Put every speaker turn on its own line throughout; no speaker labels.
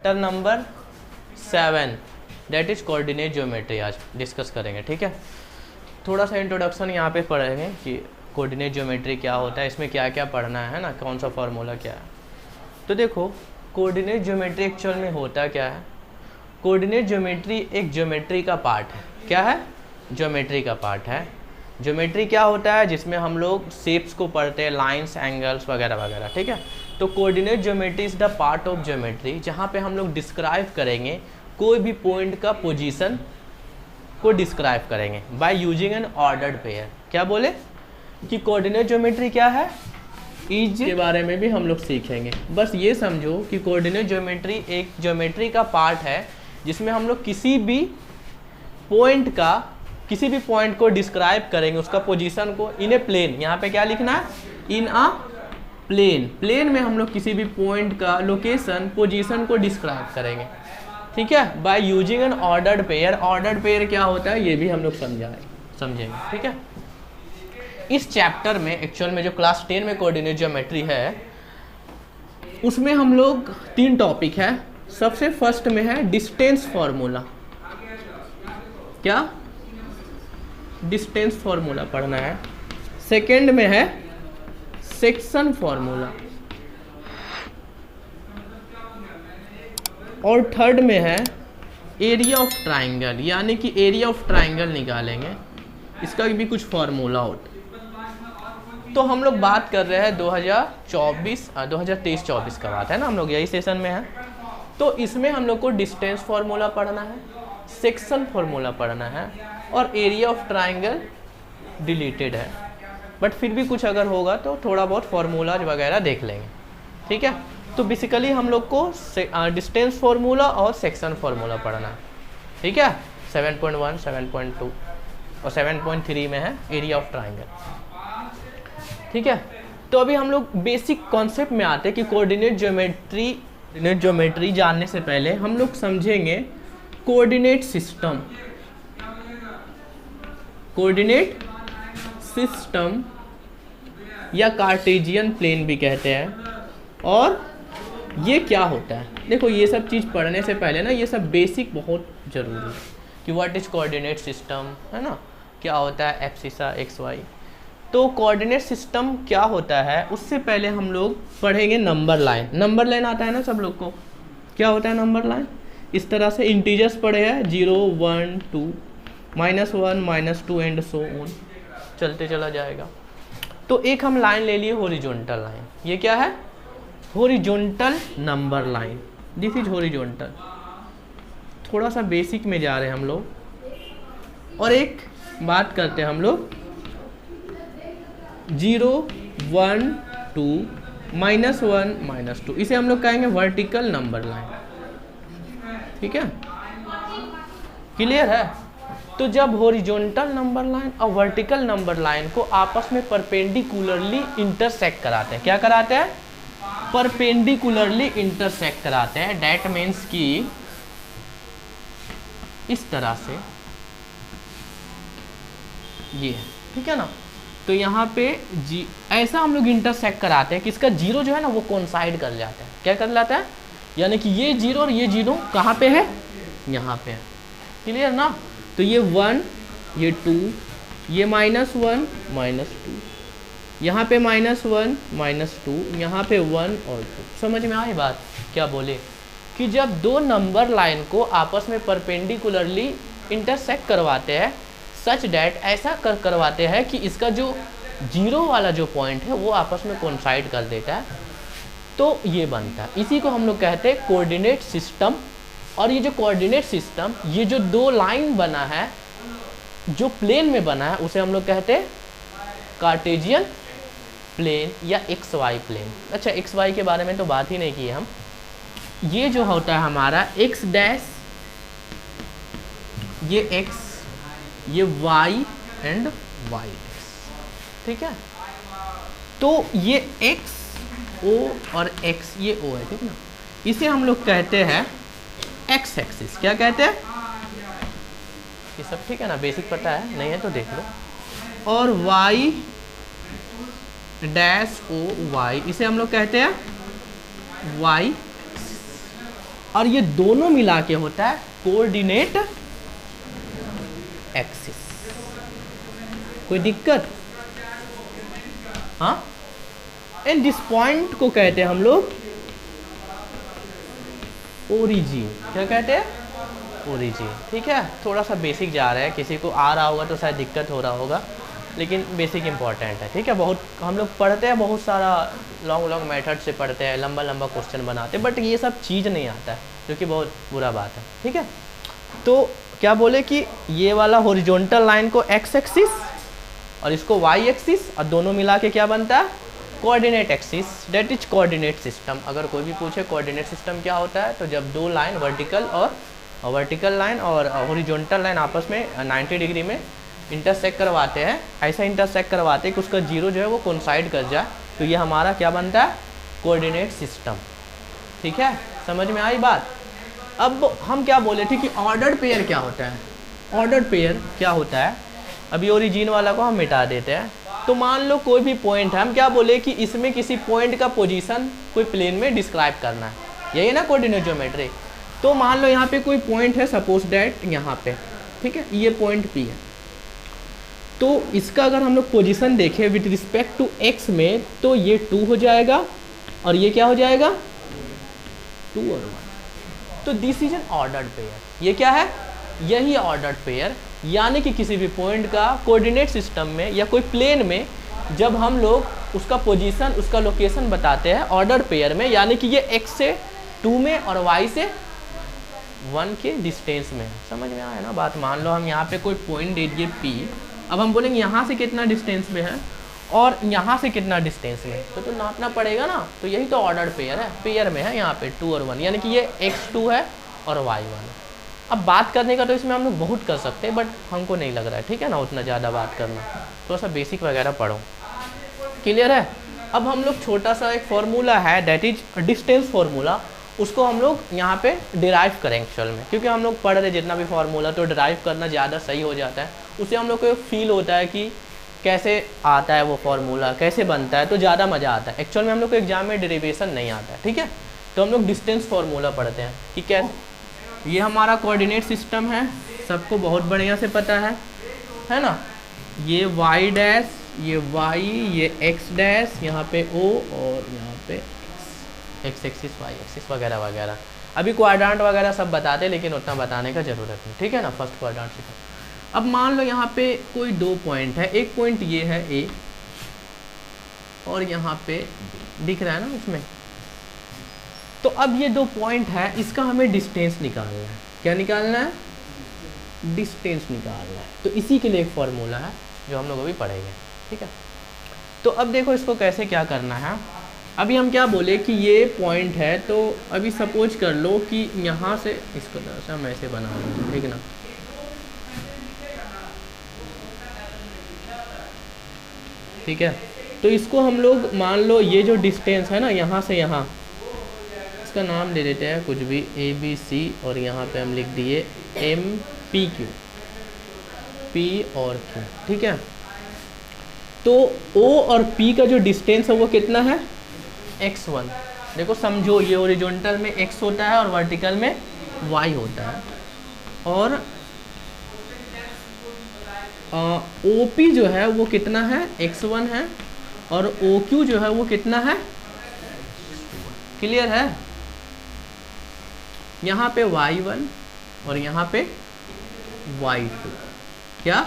Chapter number 7 that is coordinate geometry आज discuss करेंगे। ठीक है, थोड़ा सा इंट्रोडक्शन यहाँ पे पढ़ेंगे कि कोऑर्डिनेट ज्योमेट्री क्या होता है, इसमें क्या क्या पढ़ना है ना, कौन सा फार्मूला क्या है। तो देखो कोऑर्डिनेट ज्योमेट्री एक्चुअल में होता क्या है। कोऑर्डिनेट ज्योमेट्री एक ज्योमेट्री का पार्ट है। क्या है? ज्योमेट्री का पार्ट है। ज्योमेट्री क्या होता है? जिसमें हम लोग शेप्स को पढ़ते हैं, लाइंस, एंगल्स वगैरह वगैरह। ठीक है, तो coordinate geometry is the part of geometry जहाँ पे हम लोग डिस्क्राइब करेंगे कोई भी पॉइंट का पोजीशन को डिस्क्राइब करेंगे by using N ordered pair. क्या बोले कि कोऑर्डिनेट ज्योमेट्री क्या है, इज के बारे में भी हम लोग सीखेंगे। बस ये समझो कि कोऑर्डिनेट ज्योमेट्री एक ज्योमेट्री का पार्ट है जिसमें हम लोग किसी भी पॉइंट को डिस्क्राइब करेंगे, उसका पोजीशन को इन ए प्लेन। यहाँ पे क्या लिखना है? इन अ प्लेन। प्लेन में हम लोग किसी भी पॉइंट का लोकेशन, पोजीशन को डिस्क्राइब करेंगे। ठीक है, by using N ordered pair. Ordered pair क्या होता है ये भी हम लोग समझेंगे। ठीक है, इस चैप्टर में एक्चुअल में जो क्लास 10 में कोऑर्डिनेट ज्योमेट्री है उसमें हम लोग 3 टॉपिक है। सबसे फर्स्ट में है डिस्टेंस फार्मूला। क्या? डिस्टेंस फार्मूला पढ़ना है। सेकंड में है सेक्शन फार्मूला और थर्ड में है एरिया ऑफ ट्राइंगल, यानी कि एरिया ऑफ ट्राइंगल निकालेंगे, इसका भी कुछ फार्मूला होता। तो हम लोग बात कर रहे हैं 2023-24 का बात है ना, हम लोग यही सेशन में है। तो इसमें हम लोग को डिस्टेंस फार्मूला पढ़ना है, सेक्शन फार्मूला पढ़ना है और एरिया ऑफ ट्राइंगल डिलीटेड है, बट फिर भी कुछ अगर होगा तो थोड़ा बहुत फार्मूलाज वगैरह देख लेंगे। ठीक है, तो बेसिकली हम लोग को डिस्टेंस फार्मूला और सेक्शन फार्मूला पढ़ना है। ठीक है, 7.1, 7.2 और 7.3 में है एरिया ऑफ ट्राइंगल। ठीक है, तो अभी हम लोग बेसिक कॉन्सेप्ट में आते हैं कि कोऑर्डिनेट ज्योमेट्री जानने से पहले हम लोग समझेंगे कोऑर्डिनेट सिस्टम। कोऑर्डिनेट सिस्टम या कार्टेशियन प्लेन भी कहते हैं। और ये क्या होता है? देखो ये सब चीज़ पढ़ने से पहले ना ये सब बेसिक बहुत ज़रूरी है कि व्हाट इज कोऑर्डिनेट सिस्टम, है ना, क्या होता है एब्सिसा एक्स वाई। तो कोऑर्डिनेट सिस्टम क्या होता है उससे पहले हम लोग पढ़ेंगे नंबर लाइन। नंबर लाइन आता है ना सब लोग को? क्या होता है नंबर लाइन? इस तरह से इंटीजर्स पढ़े हैं 0, 1, 2, -1, -2 एंड सो ऑन, चलते चला जाएगा। तो एक हम लाइन ले लिए हॉरिजॉन्टल लाइन। ये क्या है? Horizontal number line. This is horizontal. थोड़ा सा बेसिक में जा रहे हैं हम लोग। और एक बात करते हैं हम लोग 0, 1, 2, -1, -2, इसे हम लोग कहेंगे वर्टिकल नंबर लाइन। ठीक है, क्लियर है? तो जब हॉरिजॉन्टल नंबर लाइन और वर्टिकल नंबर लाइन को आपस में परपेंडिकुलरली इंटरसेक्ट कराते हैं, क्या कराते हैं? परपेंडिकुलरली इंटरसेक्ट कराते हैं। डेट मीन्स कि इस तरह से ये है। ठीक है ना, तो यहाँ पे ऐसा हम लोग इंटरसेक्ट कराते हैं कि इसका 0 जो है ना वो कोइंसाइड कर जाता है। क्या कर जाता है? यानी कि ये 0 और ये 0 कहाँ पे है? यहाँ पे है। क्लियर ना? तो ये 1, ये 2, ये -1, -2, यहाँ पे -1, -2, यहाँ पे 1 और 2। समझ में आई बात? क्या बोले कि जब दो नंबर लाइन को आपस में परपेंडिकुलरली इंटरसेक्ट करवाते हैं सच डैट ऐसा करवाते हैं कि इसका जो 0 वाला जो पॉइंट है वो आपस में कोइंसाइड कर देता है, तो ये बनता है। इसी को हम लोग कहते हैं कोऑर्डिनेट सिस्टम। और ये जो कोऑर्डिनेट सिस्टम, ये जो 2 लाइन बना है, जो प्लेन में बना है, उसे हम लोग कहते हैं कार्टेशियन प्लेन या एक्स वाई प्लेन। अच्छा, एक्स वाई के बारे में तो बात ही नहीं की हम। ये जो होता है हमारा एक्स डैश, ये एक्स, ये वाई एंड वाई डैश। ठीक है, तो ये एक्स ओ और एक्स, ये ओ है। ठीक ना, इसे हम लोग कहते हैं एक्स एक्सिस। क्या कहते हैं? ये सब ठीक है ना, बेसिक पता है, नहीं है तो देख लो। और वाई डैश ओ वाई, इसे हम लोग कहते हैं वाई और ये दोनों मिला के होता है कोऑर्डिनेट एक्सिस। कोई दिक्कत? हाँ, एंड दिस पॉइंट को कहते हैं हम लोग ओरिजिन। क्या कहते हैं? ओरिजिन। ठीक है, थोड़ा सा बेसिक जा रहा है, किसी को आ रहा होगा तो शायद दिक्कत हो रहा होगा, लेकिन बेसिक इंपॉर्टेंट है। ठीक है, बहुत हम लोग पढ़ते हैं, बहुत सारा लॉन्ग मेथड से पढ़ते हैं, लंबा क्वेश्चन बनाते हैं, बट ये सब चीज़ नहीं आता है, जो कि बहुत बुरा बात है। ठीक है, तो क्या बोले कि ये वाला हॉरिजॉन्टल लाइन को एक्स एक्सिस और इसको वाई एक्सिस, और दोनों मिला के क्या बनता है? Coordinate axis, that is coordinate system. अगर कोई भी पूछे कोऑर्डिनेट सिस्टम क्या होता है, तो जब दो लाइन वर्टिकल लाइन और हॉरिजॉन्टल लाइन आपस में 90 डिग्री में इंटरसेक्ट करवाते हैं, ऐसा इंटरसेक्ट करवाते हैं कि उसका जीरो जो है वो कोइंसाइड कर जाए, तो ये हमारा क्या बनता है? Coordinate system. ठीक है, समझ में आई बात? अब हम क्या बोले थे कि ऑर्डर्ड पेयर क्या होता है? ऑर्डर्ड पेयर क्या होता है? अभी ओरिजिन वाला को हम मिटा देते हैं। तो मान लो कोई भी पॉइंट है, हम क्या बोले कि इसमें किसी पॉइंट का पोजीशन कोई प्लेन में डिस्क्राइब करना है, यही ना कोऑर्डिनेट ज्योमेट्री। तो मान लो यहाँ पे कोई पॉइंट है, सपोज दैट यहाँ पे, ठीक है, ये पॉइंट P है। तो इसका अगर हम लोग पोजीशन देखें विद रिस्पेक्ट टू x में, तो ये 2 हो जाएगा और ये क्या हो जाएगा? 2 और 1। तो this is an ordered pair. ये क्या है? यही ऑर्डर्ड पेयर, यानी कि किसी भी पॉइंट का कोऑर्डिनेट सिस्टम में या कोई प्लेन में जब हम लोग उसका पोजीशन, उसका लोकेशन बताते हैं ऑर्डर पेयर में, यानी कि ये x से 2 में और y से 1 के डिस्टेंस में। समझ में आया ना बात? मान लो हम यहाँ पे कोई पॉइंट दे दिए P, अब हम बोलेंगे यहाँ से कितना डिस्टेंस में है और यहाँ से कितना डिस्टेंस में, तो नापना पड़ेगा ना। तो यही तो ऑर्डर पेयर है, पेयर में है यहाँ पे 2 और 1, यानी कि ये x2 है और y1 है। अब बात करने का तो इसमें हम लोग बहुत कर सकते हैं, बट हमको नहीं लग रहा है, ठीक है ना, उतना ज़्यादा बात करना। थोड़ा सा बेसिक वगैरह पढ़ो, क्लियर है? अब हम लोग छोटा सा एक फॉर्मूला है, दैट इज डिस्टेंस फार्मूला, उसको हम लोग यहाँ पे डिराइव करेंगे एक्चुअल में, क्योंकि हम लोग पढ़ रहे जितना भी फार्मूला, तो डिराइव करना ज़्यादा सही हो जाता है। उससे हम लोग को फील होता है कि कैसे आता है वो फार्मूला, कैसे बनता है, तो ज़्यादा मज़ा आता है। एक्चुअल में हम लोग को एग्जाम में डेरिवेशन नहीं आता है, ठीक है। तो हम लोग डिस्टेंस फार्मूला पढ़ते हैं कि कैसे, ये हमारा कोऑर्डिनेट सिस्टम है, सबको बहुत बढ़िया से पता है ना। ये y डैश, ये y, ये x डैश, यहाँ पे o और यहाँ पे x एक्सिस, y एक्सिस वगैरह वगैरह। अभी क्वाड्रेंट वगैरह सब बताते, लेकिन उतना बताने का ज़रूरत नहीं, ठीक है ना। फर्स्ट क्वाड्रेंट सीखो। अब मान लो यहाँ पे कोई 2 पॉइंट है, एक पॉइंट ये है A और यहाँ पे दिख रहा है ना इसमें। तो अब ये 2 पॉइंट है, इसका हमें डिस्टेंस निकालना है। क्या निकालना है? डिस्टेंस निकालना है। तो इसी के लिए एक फॉर्मूला है जो हम लोग अभी पढ़ेंगे, ठीक है। तो अब देखो इसको कैसे क्या करना है। अभी हम क्या बोले कि ये पॉइंट है, तो अभी सपोज कर लो कि यहाँ से इसको दरअसल हम ऐसे बना लेंगे, ठीक ना। ठीक है, तो इसको हम लोग मान लो ये जो डिस्टेंस है ना यहाँ से यहाँ, इसका नाम दे देते हैं कुछ भी, ABC, और यहाँ पे हम लिख दिए MPQ, P और Q, ठीक है। तो O और P का जो डिस्टेंस है वो कितना है? x1। देखो समझो, ये हॉरिजॉन्टल में x होता है और वर्टिकल में y होता है, और OP जो है वो कितना है? x1 है, और OQ जो है वो कितना है? क्लियर है? यहाँ पे y1 और यहाँ पे y2, क्या?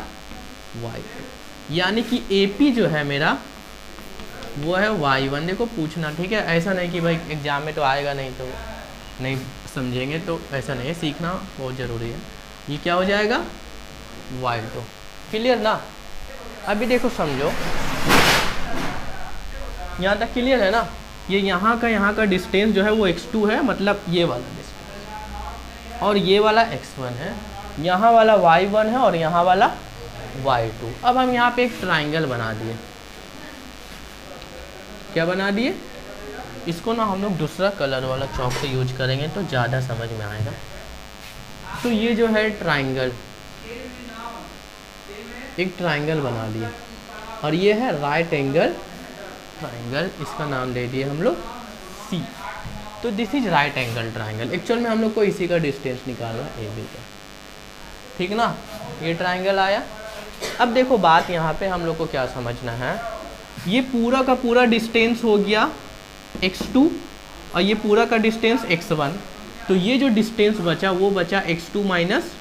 y2, यानी कि AP जो है मेरा वो है y1। देखो पूछना, ठीक है, ऐसा नहीं कि भाई एग्जाम में तो आएगा नहीं तो नहीं समझेंगे, तो ऐसा नहीं है, सीखना बहुत ज़रूरी है। ये क्या हो जाएगा? y2, क्लियर ना। अभी देखो समझो, यहाँ तक क्लियर है ना। ये यहाँ का डिस्टेंस जो है वो x2 है, मतलब ये वाला डिस्टेंस, और ये वाला x1 है, यहाँ वाला y1 है और यहाँ वाला y2। अब हम यहाँ पे एक ट्राइंगल बना दिए। क्या बना दिए? इसको ना हम लोग दूसरा कलर वाला चौक से यूज करेंगे तो ज़्यादा समझ में आएगा। तो ये जो है ट्राइंगल, एक ट्राइंगल बना लिया, और ये है राइट एंगल ट्राइंगल, इसका नाम दे दिए हम लोग C। तो this is right angle triangle. Actual में हम लोग को इसी का डिस्टेंस निकालना है ए बी का, ठीक ना। ये ट्राइंगल आया। अब देखो बात यहाँ पे हम लोग को क्या समझना है, ये पूरा का पूरा डिस्टेंस हो गया x2 और ये पूरा का डिस्टेंस x1, तो ये जो डिस्टेंस बचा वो बचा x2 माइनस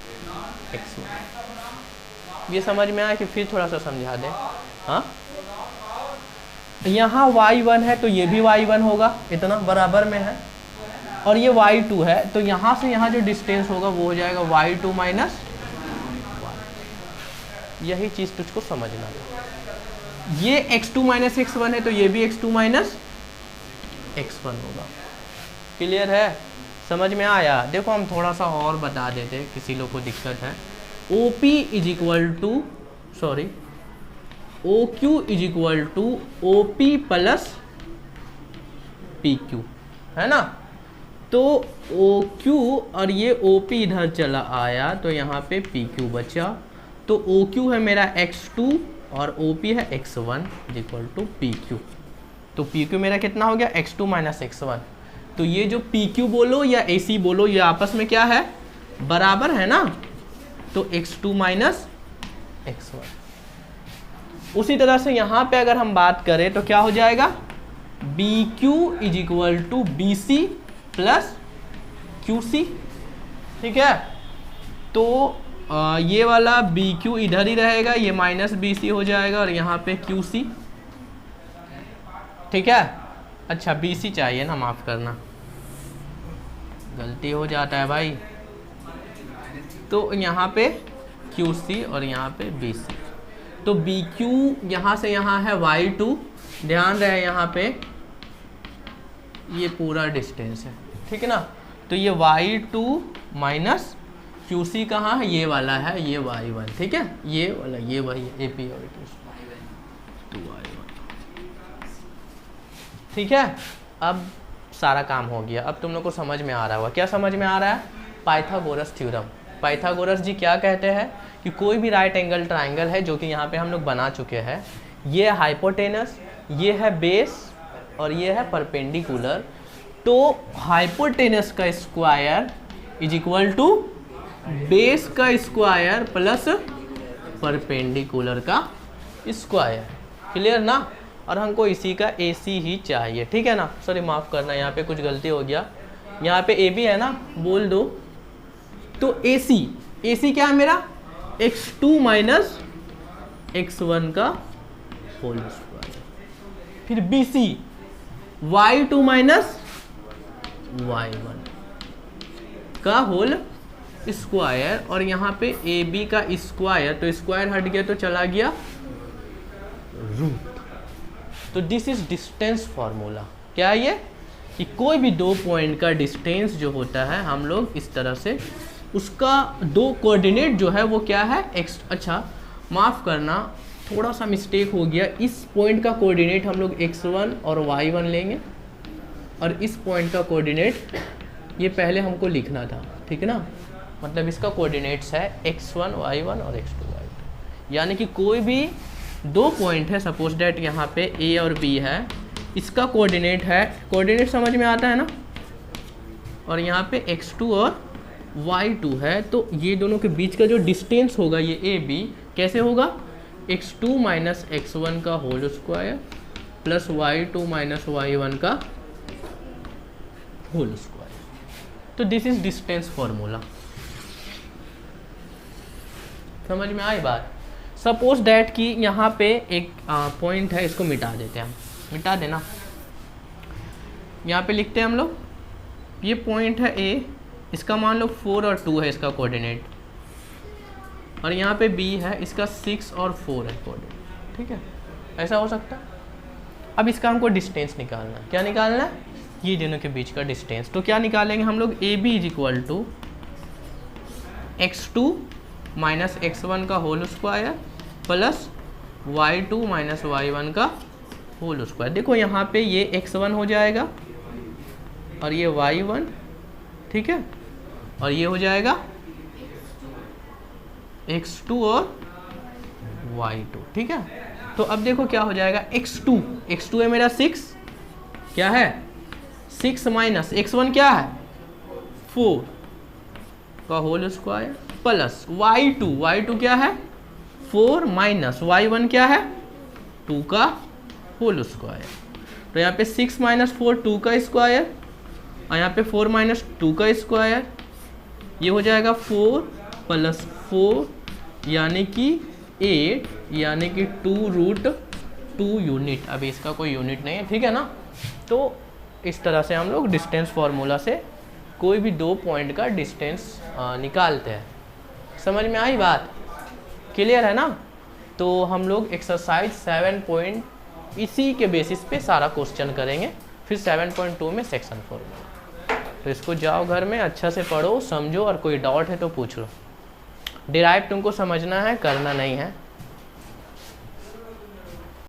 x1। ये समझ में आया कि फिर थोड़ा सा समझा दें? हाँ, यहाँ y1 है तो ये भी y1 होगा, इतना बराबर में है, और ये y2 है तो यहाँ से यहाँ जो डिस्टेंस होगा वो हो जाएगा y2 माइनस y। यही चीज़ तुझको समझना है। ये x2 माइनस x1 है तो ये भी x2 माइनस x1 होगा। क्लियर है? समझ में आया? देखो हम थोड़ा सा और बता देते, किसी लोग को दिक्कत है। OP is equal to OQ is equal to OP plus PQ, है ना। तो OQ और ये OP इधर चला आया तो यहाँ पे PQ बचा, तो OQ है मेरा x2 और OP है x1 is equal to PQ। तो PQ मेरा कितना हो गया x2 माइनस x1। तो ये जो PQ बोलो या AC बोलो ये आपस में क्या है, बराबर है ना। तो x2 माइनस x1। उसी तरह से यहाँ पे अगर हम बात करें तो क्या हो जाएगा, BQ is equal to BC plus QC, ठीक है। तो ये वाला BQ इधर ही रहेगा, ये माइनस BC हो जाएगा और यहाँ पे QC, ठीक है। अच्छा BC चाहिए ना, माफ़ करना, गलती हो जाता है भाई। तो यहाँ पे QC और यहाँ पे BC। तो BQ यहाँ से यहाँ है y2, ध्यान रहे यहाँ पे ये पूरा डिस्टेंस है, ठीक है ना। तो ये y2 माइनस QC कहाँ है, ये वाला है, ये y1, ठीक है। ये वाला ये वही AP और y1, ठीक है। अब सारा काम हो गया। अब तुम लोग को समझ में आ रहा होगा। क्या समझ में आ रहा है? Pythagoras theorem. पाइथागोरस जी क्या कहते हैं कि कोई भी राइट एंगल ट्राइंगल है, जो कि यहाँ पे हम लोग बना चुके हैं, ये है हाइपोटेनस, ये है बेस और ये है परपेंडिकुलर। तो हाइपोटेनस का square is equal to base का स्क्वायर प्लस परपेंडिकुलर का स्क्वायर। क्लियर ना। और हमको इसी का AC ही चाहिए, ठीक है ना। सॉरी माफ़ करना, यहाँ पे कुछ गलती हो गया, यहाँ पे AB है ना, बोल दो। तो AC क्या है मेरा, x2 माइनस x1 का होल स्क्वायर। फिर BC y2 माइनस y1 का होल स्क्वायर, और यहाँ पे AB का स्क्वायर, तो स्क्वायर हट गया तो चला गया रूट। तो दिस इज डिस्टेंस फार्मूला। क्या है ये, कि कोई भी दो पॉइंट का डिस्टेंस जो होता है हम लोग इस तरह से, उसका दो कोऑर्डिनेट जो है वो क्या है x। अच्छा माफ़ करना, थोड़ा सा मिस्टेक हो गया। इस पॉइंट का कोऑर्डिनेट हम लोग x1 और y1 लेंगे, और इस पॉइंट का कोऑर्डिनेट ये पहले हमको लिखना था, ठीक है ना। मतलब इसका कोऑर्डिनेट्स है x1 y1 और x2 y2। यानी कि कोई भी दो पॉइंट है, सपोज डेट यहाँ पे A और B है, इसका कोऑर्डिनेट है, कोऑर्डिनेट समझ में आता है ना, और यहाँ पे x2 और y2 है। तो ये दोनों के बीच का जो डिस्टेंस होगा ये AB कैसे होगा, x2 माइनस x1 का whole square plus y2 minus y1 का होल स्क्वायर। तो दिस इज डिस्टेंस फॉर्मूला। समझ में आई बात। सपोज डैट कि यहाँ पे एक पॉइंट है, इसको मिटा देते हैं हम, मिटा देना। यहाँ पे लिखते हैं हम लोग, ये पॉइंट है A, इसका मान लो 4 और 2 है इसका कोऑर्डिनेट, और यहाँ पे B है, इसका 6 और 4 है कोऑर्डिनेट, ठीक है। ऐसा हो सकता है। अब इसका हमको डिस्टेंस निकालना है। क्या निकालना है, ये दोनों के बीच का डिस्टेंस। तो क्या निकालेंगे हम लोग, AB is equal to x2 minus x1 का whole square plus y2 minus y1 का होल स्क्वायर। देखो यहाँ पे ये x1 हो जाएगा और ये y1, ठीक है, और ये हो जाएगा x2 और y2, ठीक है। तो अब देखो क्या हो जाएगा, x2 है मेरा 6, क्या है 6 माइनस x1 क्या है 4 का होल स्क्वायर प्लस y2 क्या है 4 माइनस y1 क्या है 2 का होल स्क्वायर। तो यहाँ पे 6 माइनस 4 2 का स्क्वायर और यहाँ पे 4 माइनस 2 का स्क्वायर, ये हो जाएगा 4 प्लस 4 यानी कि 8 यानी कि 2√2 यूनिट। अभी इसका कोई यूनिट नहीं है, ठीक है ना। तो इस तरह से हम लोग डिस्टेंस फार्मूला से कोई भी 2 पॉइंट का डिस्टेंस निकालते हैं। समझ में आई बात, क्लियर है ना। तो हम लोग एक्सरसाइज 7 पॉइंट इसी के बेसिस पे सारा क्वेश्चन करेंगे, फिर 7.2 में सेक्शन फार्मूला। तो इसको जाओ घर में अच्छा से पढ़ो समझो, और कोई डाउट है तो पूछ लो। डिराइव तुमको समझना है, करना नहीं है।